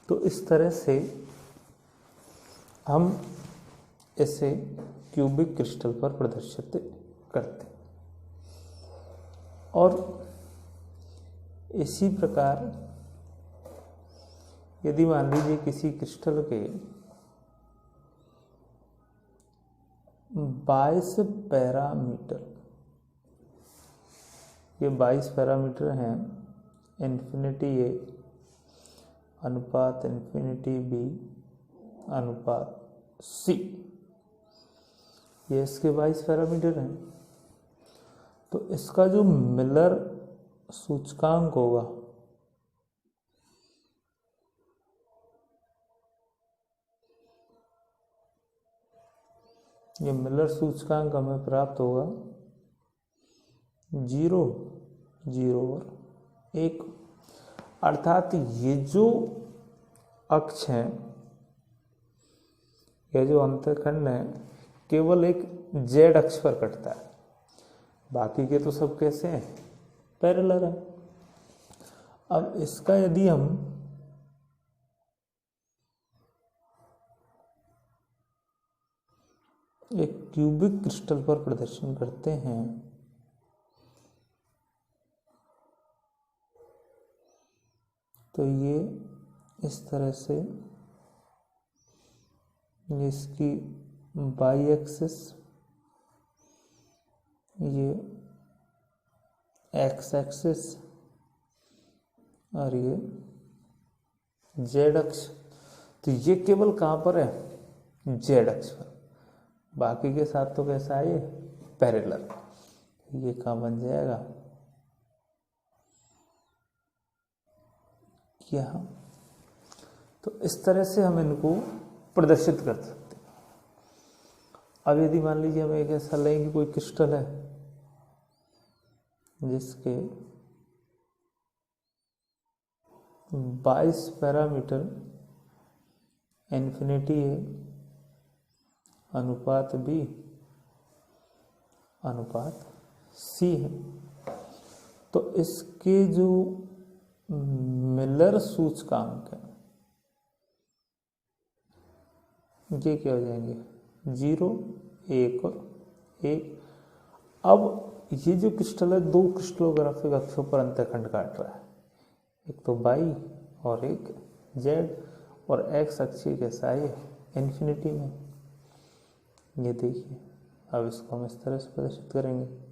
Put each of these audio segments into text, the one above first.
तो इस तरह से हम इसे क्यूबिक क्रिस्टल पर प्रदर्शित करते हैं। और इसी प्रकार यदि मान लीजिए किसी क्रिस्टल के 22 पैरामीटर, ये 22 पैरामीटर हैं, इन्फिनिटी ए अनुपात इन्फिनिटी बी अनुपात सी, ये इसके 22 पैरामीटर हैं। तो इसका जो मिलर सूचकांक होगा ये मिलर सूचकांक हमें प्राप्त होगा 0, 0 और 1। अर्थात ये जो अक्ष है, यह जो अंतःखंड है, केवल एक जेड अक्ष पर कटता है, बाकी के तो सब कैसे हैं, पैरेलल है। अब इसका यदि हम एक क्यूबिक क्रिस्टल पर प्रदर्शन करते हैं तो ये इस तरह से इसकी बाई एक्सिस, ये एक्स एक्सिस और ये जेड अक्ष। तो ये केवल कहाँ पर है, जेड अक्ष पर, बाकी के साथ तो कैसा है, ये पैरेलल। ये कहाँ बन जाएगा, यहाँ। तो इस तरह से हम इनको प्रदर्शित कर सकते हैं। अब यदि मान लीजिए हम एक ऐसा लें कि कोई क्रिस्टल है जिसके 22 पैरामीटर इन्फिनिटी ए अनुपात बी अनुपात सी है, तो इसके जो मिलर सूचकांक है ये क्या हो जाएंगे, 0, 1 और 1। अब ये जो क्रिस्टल है, दो क्रिस्टलोग्राफिक अक्षों पर अंतःखंड काट रहा है, एक तो बाई और एक जेड, और एक्स अक्षीय कैसा है, इन्फिनिटी में। ये देखिए, अब इसको हम इस तरह से प्रदर्शित करेंगे।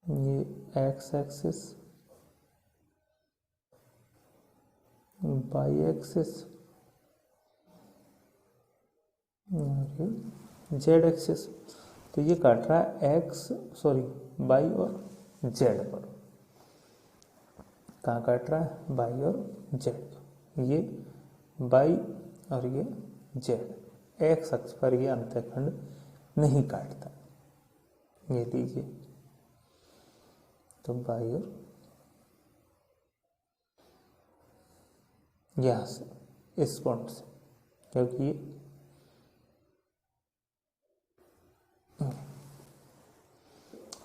ये एक्स एक्सिस, बाई एक्सिस और ये जेड एक्सिस। तो ये काट रहा है बाई और जेड पर। कहाँ काट रहा है, बाई और जेड। ये बाई और ये जेड, एक्स अक्ष पर ये अंतःखंड नहीं काटता। ये लीजिए, तो बाई और यहाँ से इस पॉइंट से, क्योंकि ये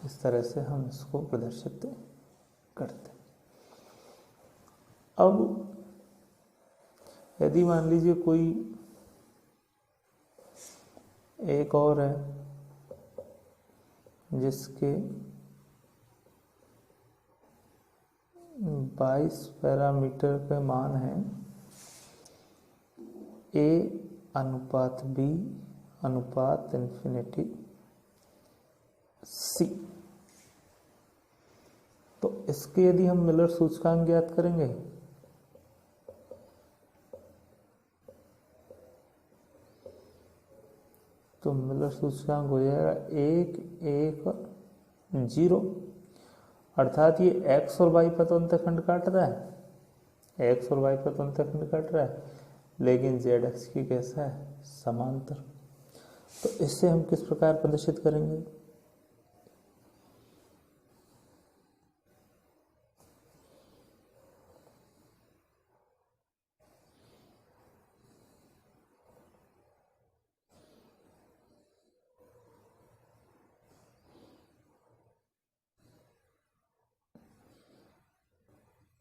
इस तरह से हम इसको प्रदर्शित करते हैं। अब यदि मान लीजिए कोई एक और है जिसके 22 पैरामीटर के मान हैं ए अनुपात बी अनुपात इन्फिनिटी सी, तो इसके यदि हम मिलर सूचकांक ज्ञात करेंगे तो मिलर सूचकांक हो जाएगा 1, 1 और 0। अर्थात ये एक्स और वाई पर तो अंतःखंड काट रहा है, एक्स और वाई पर तो अंतःखंड काट रहा है, लेकिन जेड एक्स की कैसा है, समांतर। तो इससे हम किस प्रकार प्रदर्शित करेंगे,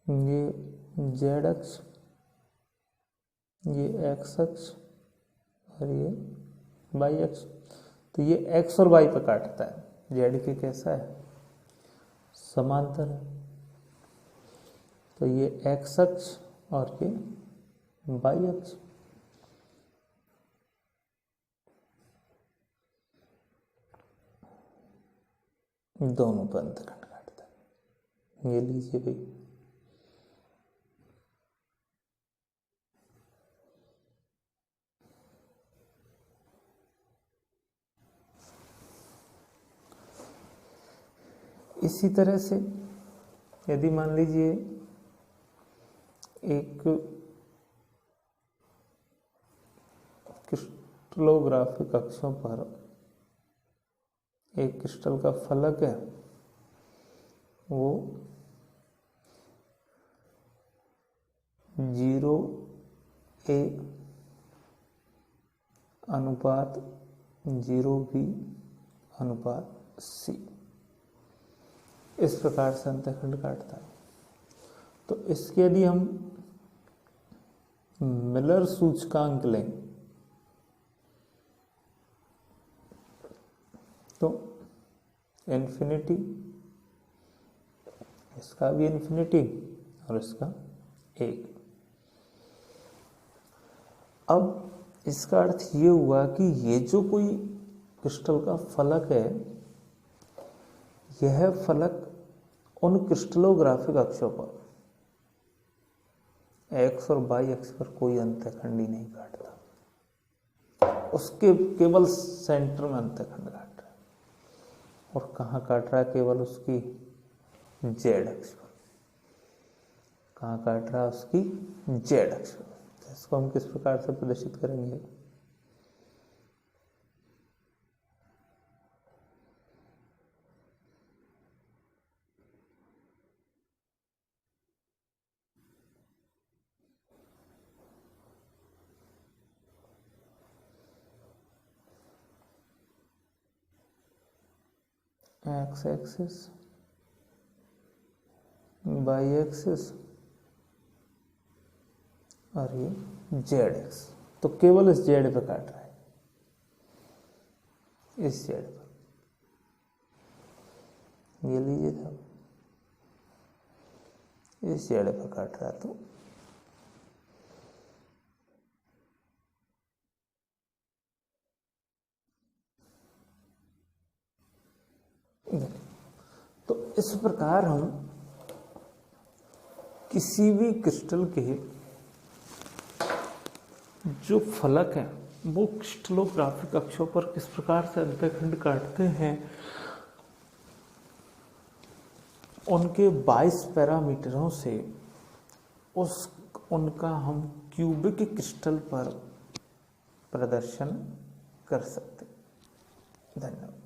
ये जेड अक्ष, ये एक्स अक्ष और ये वाई अक्ष। तो ये एक्स और वाई पर काटता है, जेड के कैसा है, समांतर है। तो ये एक्स अक्ष और ये वाई अक्ष। दोनों पर अंतखंड काटता है। ये लीजिए भाई, इसी तरह से यदि मान लीजिए एक क्रिस्टलोग्राफिक अक्षों पर एक क्रिस्टल का फलक है, वो 0A अनुपात 0B अनुपात C, इस प्रकार से अंतःखंड काटता है। तो इसके यदि हम मिलर सूचकांक लें तो इन्फिनिटी, इसका भी इन्फिनिटी और इसका 1। अब इसका अर्थ ये हुआ कि ये जो कोई क्रिस्टल का फलक है, यह फलक उन क्रिस्टलोग्राफिक अक्षों पर एक्स और वाई अक्ष पर कोई अंतःखंड ही नहीं काटता, उसके केवल सेंटर में अंतःखंड काट रहा है। और कहाँ काट रहा है, केवल उसकी जेड अक्ष पर। कहाँ काट रहा है, उसकी जेड अक्ष पर। इसको हम किस प्रकार से प्रदर्शित करेंगे, एक्स एक्सिस, वाई एक्सिस और ये जेड एक्स। तो केवल इस जेड पे काट रहा है, इस जेड पर। ये लीजिए साहब, इस जेड पर काट रहा है। तो इस प्रकार हम किसी भी क्रिस्टल के जो फलक है वो क्रिस्टलोग्राफिक अक्षों पर किस प्रकार से अंतःखंड काटते हैं, उनके 22 पैरामीटरों से उनका हम क्यूबिक क्रिस्टल पर प्रदर्शन कर सकते हैं। धन्यवाद।